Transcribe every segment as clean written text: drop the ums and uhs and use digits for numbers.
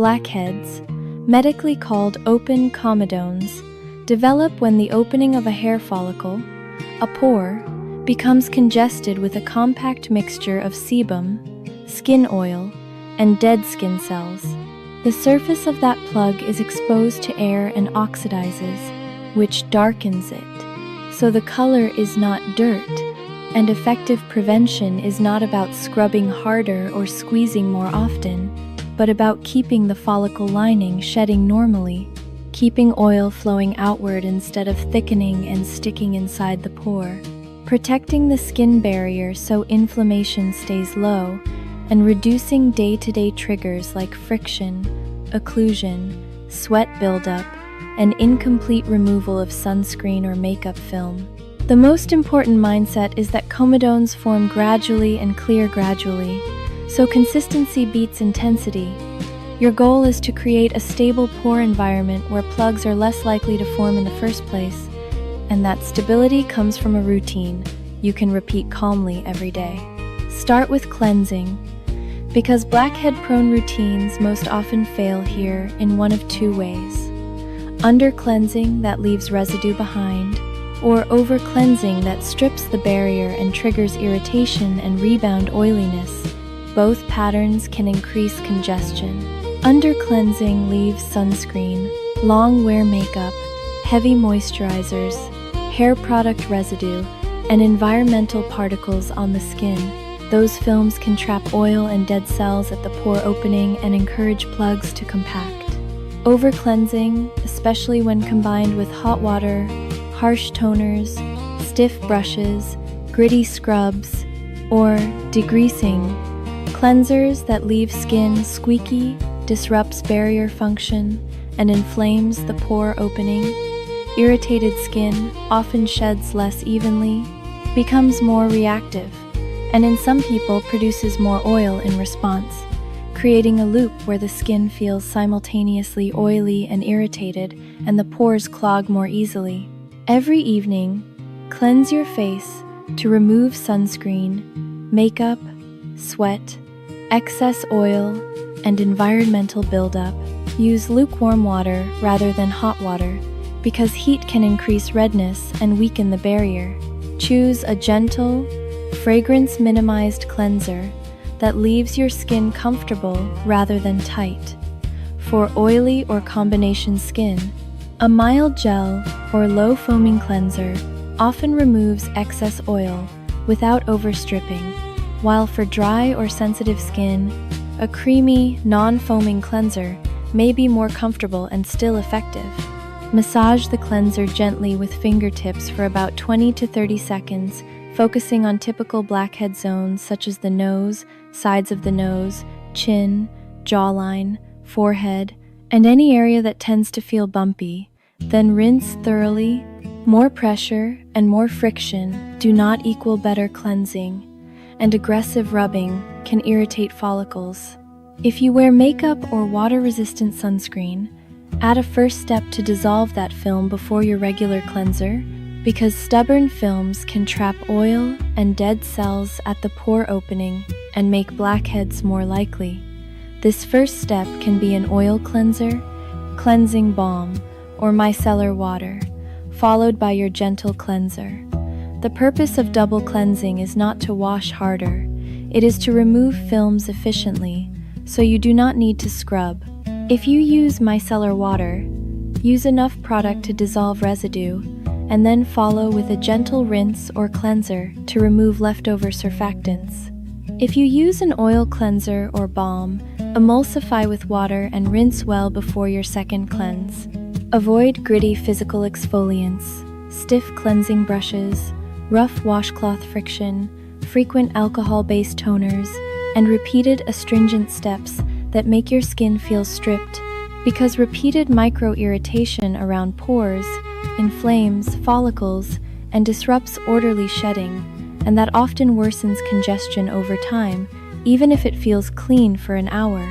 blackheads, medically called open comedones, develop when the opening of a hair follicle, a pore, becomes congested with a compact mixture of sebum, skin oil, and dead skin cells. The surface of that plug is exposed to air and oxidizes, which darkens it. So the color is not dirt, and effective prevention is not about scrubbing harder or squeezing more often, but about keeping the follicle lining shedding normally, keeping oil flowing outward instead of thickening and sticking inside the pore, protecting the skin barrier so inflammation stays low, and reducing day-to-day triggers like friction, occlusion, sweat buildup, and incomplete removal of sunscreen or makeup film. The most important mindset is that comedones form gradually and clear gradually, so consistency beats intensity. Your goal is to create a stable pore environment where plugs are less likely to form in the first place, and that stability comes from a routine you can repeat calmly every day. Start with cleansing, because blackhead-prone routines most often fail here in one of two ways: under-cleansing that leaves residue behind, or over-cleansing that strips the barrier and triggers irritation and rebound oiliness. Both patterns can increase congestion. Under-cleansing leaves sunscreen, long-wear makeup, heavy moisturizers, hair product residue, and environmental particles on the skin. Those films can trap oil and dead cells at the pore opening and encourage plugs to compact. Over-cleansing, especially when combined with hot water, harsh toners, stiff brushes, gritty scrubs, or degreasing, cleansers that leave skin squeaky, disrupts barrier function, and inflames the pore opening. Irritated skin often sheds less evenly, becomes more reactive, and in some people produces more oil in response, creating a loop where the skin feels simultaneously oily and irritated, and the pores clog more easily. Every evening, cleanse your face to remove sunscreen, makeup, sweat, excess oil, and environmental buildup. Use lukewarm water rather than hot water, because heat can increase redness and weaken the barrier. Choose a gentle, fragrance-minimized cleanser that leaves your skin comfortable rather than tight. For oily or combination skin, a mild gel or low-foaming cleanser often removes excess oil without overstripping, while for dry or sensitive skin, a creamy, non-foaming cleanser may be more comfortable and still effective. Massage the cleanser gently with fingertips for about 20 to 30 seconds, focusing on typical blackhead zones such as the nose, sides of the nose, chin, jawline, forehead, and any area that tends to feel bumpy. Then rinse thoroughly. More pressure and more friction do not equal better cleansing, and aggressive rubbing can irritate follicles. If you wear makeup or water-resistant sunscreen, add a first step to dissolve that film before your regular cleanser, because stubborn films can trap oil and dead cells at the pore opening and make blackheads more likely. This first step can be an oil cleanser, cleansing balm, or micellar water, followed by your gentle cleanser. The purpose of double cleansing is not to wash harder, it is to remove films efficiently, so you do not need to scrub. If you use micellar water, use enough product to dissolve residue, and then follow with a gentle rinse or cleanser to remove leftover surfactants. If you use an oil cleanser or balm, emulsify with water and rinse well before your second cleanse. Avoid gritty physical exfoliants, stiff cleansing brushes, rough washcloth friction, frequent alcohol-based toners, and repeated astringent steps that make your skin feel stripped, because repeated micro-irritation around pores inflames follicles and disrupts orderly shedding, and that often worsens congestion over time, even if it feels clean for an hour.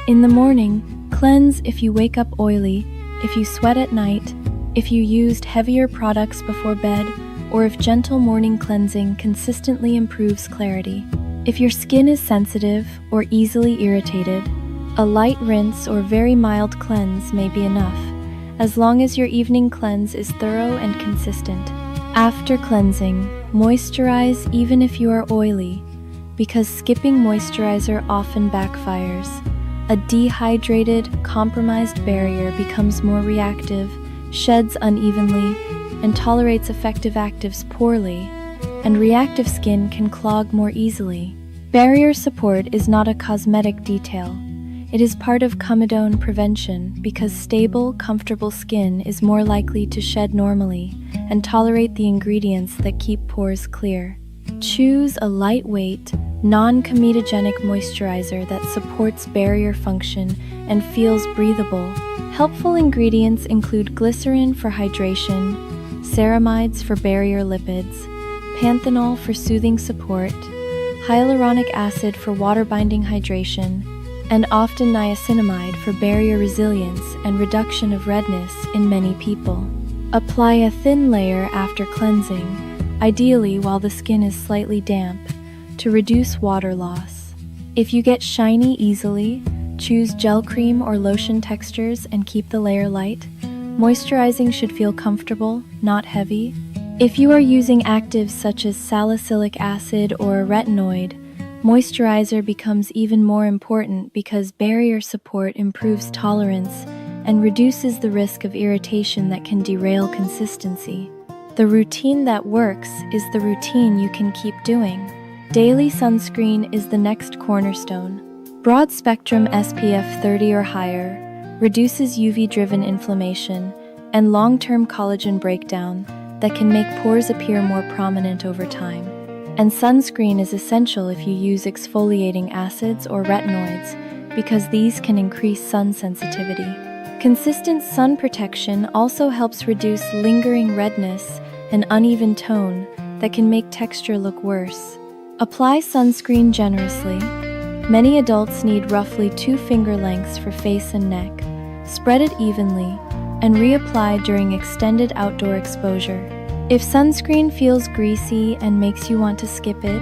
In the morning, cleanse if you wake up oily, if you sweat at night, if you used heavier products before bed, or if gentle morning cleansing consistently improves clarity. If your skin is sensitive or easily irritated, A light rinse or very mild cleanse may be enough, as long as your evening cleanse is thorough and consistent. After cleansing, moisturize even if you are oily, because skipping moisturizer often backfires. A dehydrated, compromised barrier becomes more reactive, sheds unevenly, and tolerates effective actives poorly, and reactive skin can clog more easily. Barrier support is not a cosmetic detail. It is part of comedone prevention because stable, comfortable skin is more likely to shed normally and tolerate the ingredients that keep pores clear. Choose a lightweight, non-comedogenic moisturizer that supports barrier function and feels breathable. Helpful ingredients include glycerin for hydration, ceramides for barrier lipids, panthenol for soothing support, hyaluronic acid for water-binding hydration, and often niacinamide for barrier resilience and reduction of redness in many people. Apply a thin layer after cleansing, ideally while the skin is slightly damp, to reduce water loss. If you get shiny easily, choose gel cream or lotion textures and keep the layer light. Moisturizing should feel comfortable, not heavy. If you are using actives such as salicylic acid or a retinoid, moisturizer becomes even more important because barrier support improves tolerance and reduces the risk of irritation that can derail consistency. The routine that works is the routine you can keep doing. Daily sunscreen is the next cornerstone. Broad spectrum SPF 30 or higher reduces UV-driven inflammation and long-term collagen breakdown that can make pores appear more prominent over time. And sunscreen is essential if you use exfoliating acids or retinoids because these can increase sun sensitivity. Consistent sun protection also helps reduce lingering redness and uneven tone that can make texture look worse. Apply sunscreen generously. Many adults need roughly 2 finger lengths for face and neck. Spread it evenly and reapply during extended outdoor exposure. If sunscreen feels greasy and makes you want to skip it,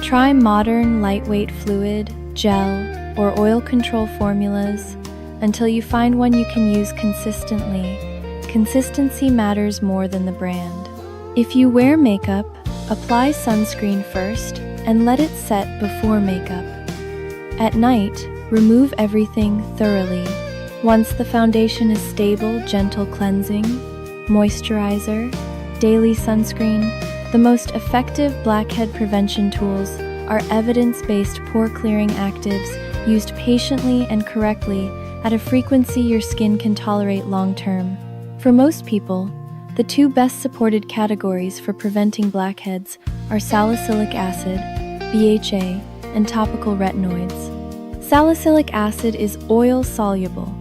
try modern lightweight fluid, gel, or oil control formulas until you find one you can use consistently. Consistency matters more than the brand. If you wear makeup, apply sunscreen first and let it set before makeup. At night, remove everything thoroughly. Once the foundation is stable, gentle cleansing, moisturizer, daily sunscreen. The most effective blackhead prevention tools are evidence-based pore-clearing actives used patiently and correctly at a frequency your skin can tolerate long-term. For most people, the 2 best supported categories for preventing blackheads are salicylic acid, BHA, and topical retinoids. Salicylic acid is oil-soluble,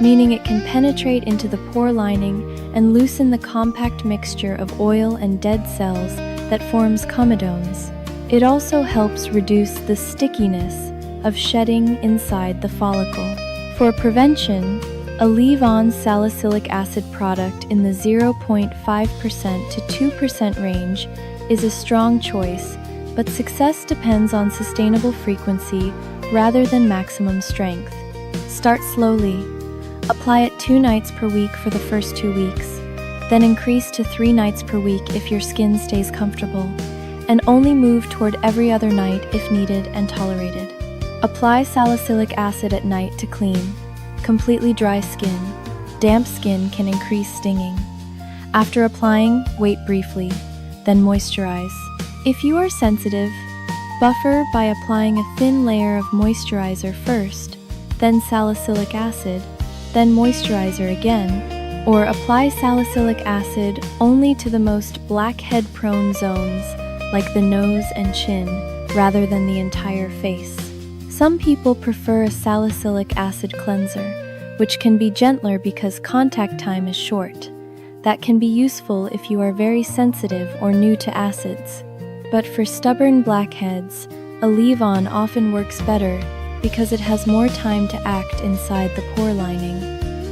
meaning it can penetrate into the pore lining and loosen the compact mixture of oil and dead cells that forms comedones. It also helps reduce the stickiness of shedding inside the follicle. For prevention, a leave-on salicylic acid product in the 0.5% to 2% range is a strong choice, but success depends on sustainable frequency rather than maximum strength. Start slowly. Apply it 2 nights per week for the first 2 weeks, then increase to 3 nights per week if your skin stays comfortable, and only move toward every other night if needed and tolerated. Apply salicylic acid at night to clean. Completely dry skin. Damp skin can increase stinging. After applying, wait briefly, then moisturize. If you are sensitive, buffer by applying a thin layer of moisturizer first, then salicylic acid, then moisturizer again, or apply salicylic acid only to the most blackhead-prone zones, like the nose and chin, rather than the entire face. Some people prefer a salicylic acid cleanser, which can be gentler because contact time is short. That can be useful if you are very sensitive or new to acids. But for stubborn blackheads, a leave-on often works better because it has more time to act inside the pore lining.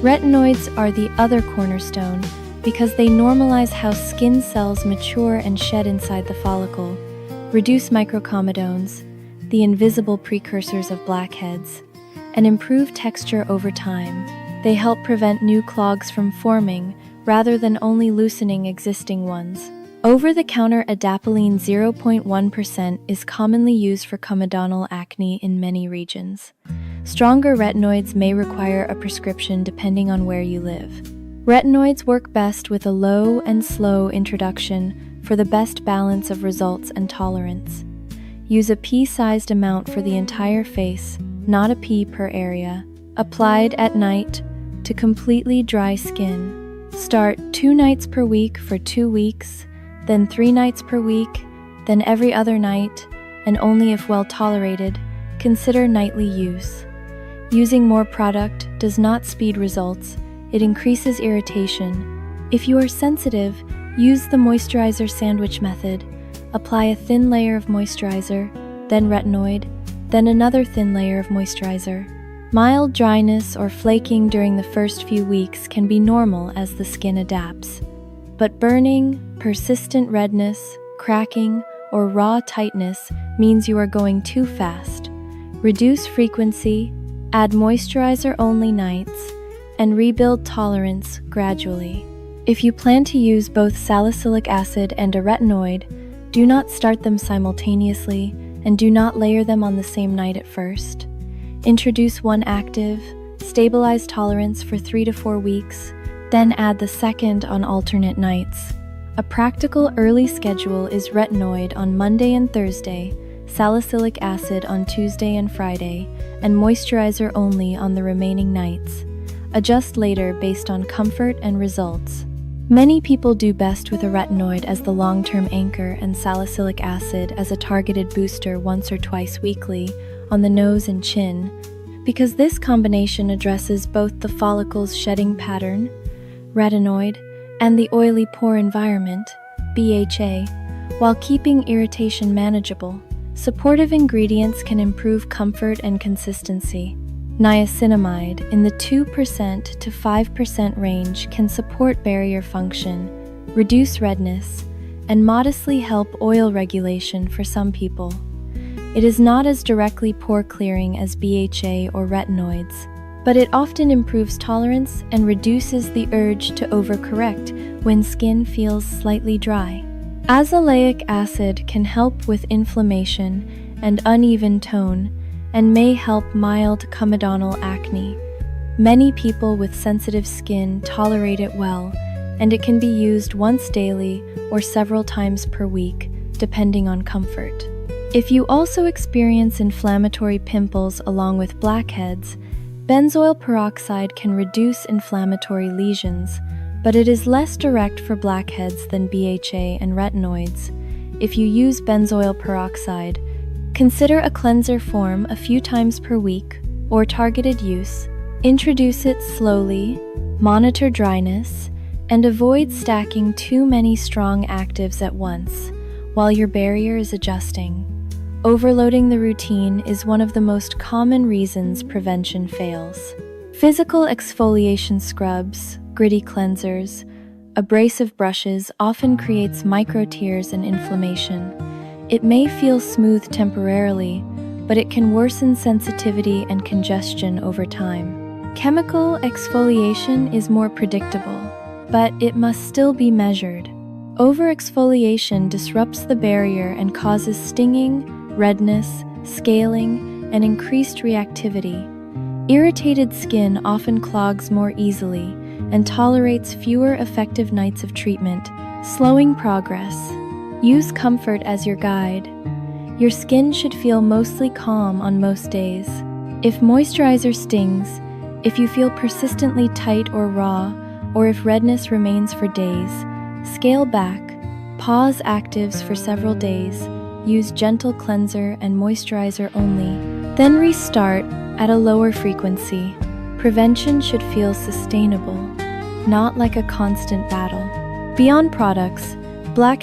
Retinoids are the other cornerstone because they normalize how skin cells mature and shed inside the follicle, reduce microcomedones, the invisible precursors of blackheads, and improve texture over time. They help prevent new clogs from forming, rather than only loosening existing ones. Over-the-counter adapalene 0.1% is commonly used for comedonal acne in many regions. Stronger retinoids may require a prescription depending on where you live. Retinoids work best with a low and slow introduction for the best balance of results and tolerance. Use a pea-sized amount for the entire face, not a pea per area. Applied at night to completely dry skin. Start 2 nights per week for 2 weeks, then 3 nights per week, then every other night, and only if well tolerated, consider nightly use. Using more product does not speed results, it increases irritation. If you are sensitive, use the moisturizer sandwich method. Apply a thin layer of moisturizer, then retinoid, then another thin layer of moisturizer. Mild dryness or flaking during the first few weeks can be normal as the skin adapts. But burning, persistent redness, cracking, or raw tightness means you are going too fast. Reduce frequency, add moisturizer-only nights, and rebuild tolerance gradually. If you plan to use both salicylic acid and a retinoid, do not start them simultaneously and do not layer them on the same night at first. Introduce one active, stabilize tolerance for 3 to 4 weeks, then add the second on alternate nights. A practical early schedule is retinoid on Monday and Thursday, salicylic acid on Tuesday and Friday, and moisturizer only on the remaining nights. Adjust later based on comfort and results. Many people do best with a retinoid as the long-term anchor and salicylic acid as a targeted booster once or twice weekly on the nose and chin, because this combination addresses both the follicle's shedding pattern, retinoid, and the oily pore environment, BHA, while keeping irritation manageable. Supportive ingredients can improve comfort and consistency. Niacinamide in the 2% to 5% range can support barrier function, reduce redness, and modestly help oil regulation for some people. It is not as directly pore clearing as BHA or retinoids, but it often improves tolerance and reduces the urge to overcorrect when skin feels slightly dry. Azelaic acid can help with inflammation and uneven tone and may help mild comedonal acne. Many people with sensitive skin tolerate it well, and it can be used once daily or several times per week, depending on comfort. If you also experience inflammatory pimples along with blackheads, benzoyl peroxide can reduce inflammatory lesions, but it is less direct for blackheads than BHA and retinoids. If you use benzoyl peroxide, consider a cleanser form a few times per week or targeted use. Introduce it slowly, monitor dryness, and avoid stacking too many strong actives at once while your barrier is adjusting. Overloading the routine is one of the most common reasons prevention fails. Physical exfoliation scrubs, gritty cleansers, abrasive brushes often creates micro tears and inflammation. It may feel smooth temporarily, but it can worsen sensitivity and congestion over time. Chemical exfoliation is more predictable, but it must still be measured. Overexfoliation disrupts the barrier and causes stinging, redness, scaling, and increased reactivity. Irritated skin often clogs more easily and tolerates fewer effective nights of treatment, slowing progress. Use comfort as your guide. Your skin should feel mostly calm on most days. If moisturizer stings, if you feel persistently tight or raw, or if redness remains for days, scale back, pause actives for several days, use gentle cleanser and moisturizer only, then restart at a lower frequency. Prevention should feel sustainable, not like a constant battle. Beyond products, black